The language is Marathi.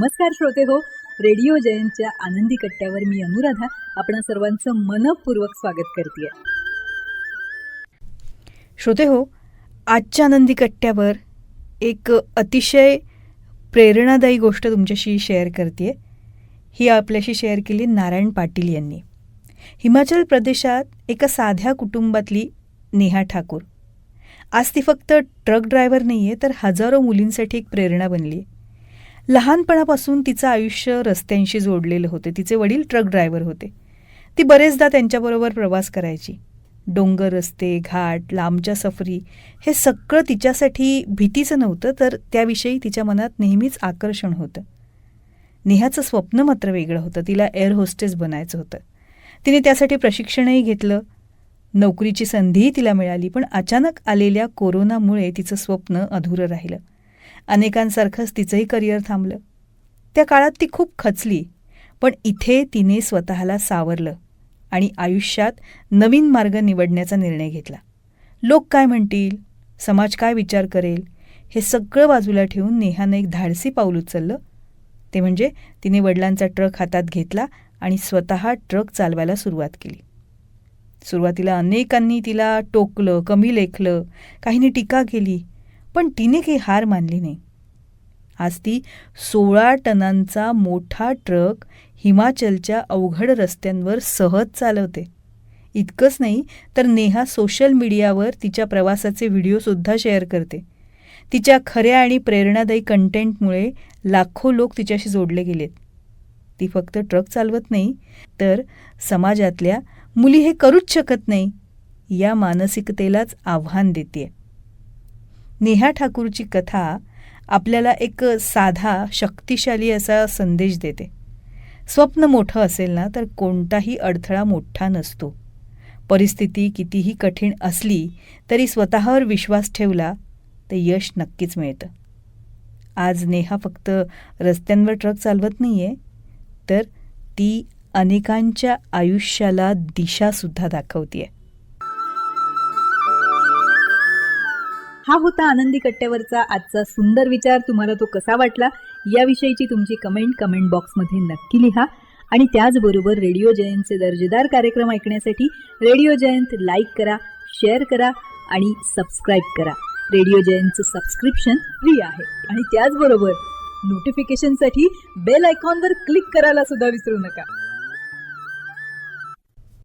नमस्कार श्रोते हो, रेडिओ जयंतच्या आनंदी कट्ट्यावर मी अनुराधा आपणा सर्वांचं मनपूर्वक स्वागत करते. श्रोते हो, आजच्या आनंदी कट्ट्यावर एक अतिशय प्रेरणादायी गोष्ट तुमच्याशी शेअर करते. ही आपल्याशी शेअर केली नारायण पाटील यांनी. हिमाचल प्रदेशात एका साध्या कुटुंबातली नेहा ठाकूर. आज ती फक्त ट्रक ड्रायव्हर नाही आहे, तर हजारो मुलींसाठी एक प्रेरणा बनली. लहानपणापासून तिचं आयुष्य रस्त्यांशी जोडलेलं होतं. तिचे वडील ट्रक ड्रायव्हर होते. ती बरेचदा त्यांच्याबरोबर प्रवास करायची. डोंगर, रस्ते, घाट, लांबच्या सफरी हे सगळं तिच्यासाठी भीतीचं नव्हतं, तर त्याविषयी तिच्या मनात नेहमीच आकर्षण होतं. नेहाचं स्वप्न मात्र वेगळं होतं. तिला एअर होस्टेस बनायचं होतं. तिने त्यासाठी प्रशिक्षणही घेतलं. नोकरीची संधीही तिला मिळाली, पण अचानक आलेल्या कोरोनामुळे तिचं स्वप्न अधुरं राहिलं. अनेकांसारखंच तिचंही करिअर थांबलं. त्या काळात ती खूप खचली, पण इथे तिने स्वतःला सावरलं आणि आयुष्यात नवीन मार्ग निवडण्याचा निर्णय घेतला. लोक काय म्हणतील, समाज काय विचार करेल, हे सगळं बाजूला ठेवून नेहानं एक धाडसी पाऊल उचललं. ते म्हणजे तिने वडिलांचा ट्रक हातात घेतला आणि स्वतः ट्रक चालवायला सुरुवात केली. सुरुवातीला अनेकांनी तिला टोकलं, कमी लेखलं, काहींनी टीका केली, पण तिने काही हार मानली नाही. आज ती 16 टनांचा मोठा ट्रक हिमाचलच्या अवघड रस्त्यांवर सहज चालवते. इतकंच नाही, तर नेहा सोशल मीडियावर तिच्या प्रवासाचे व्हिडिओसुद्धा शेअर करते. तिच्या खऱ्या आणि प्रेरणादायी कंटेंटमुळे लाखो लोक तिच्याशी जोडले गेलेत. ती फक्त ट्रक चालवत नाही, तर समाजातल्या मुली हे करूच शकत नाही या मानसिकतेलाच आव्हान देते. नेहा ठाकूरची कथा आपल्याला एक साधा, शक्तिशाली असा संदेश देते. स्वप्न मोठं असेल ना, तर कोणताही अडथळा मोठा नसतो. परिस्थिती कितीही कठीण असली तरी स्वतःवर विश्वास ठेवला तर यश नक्कीच मिळतं. आज नेहा फक्त रस्त्यांवर ट्रक चालवत नाही आहे, तर ती अनेकांच्या आयुष्याला दिशासुद्धा दाखवते. हा होता आनंदी कट्ट्यावरचा आजचा सुंदर विचार. तुम्हाला तो कसा वाटला याविषयीची तुमची कमेंट बॉक्समध्ये नक्की लिहा. आणि त्याचबरोबर रेडिओ जयंतचे दर्जेदार कार्यक्रम ऐकण्यासाठी रेडिओ जयंत लाईक करा, शेअर करा आणि सबस्क्राईब करा. रेडिओ जयंतचं सबस्क्रिप्शन फ्री आहे. आणि त्याचबरोबर नोटिफिकेशनसाठी बेल आयकॉनवर क्लिक करायला सुद्धा विसरू नका.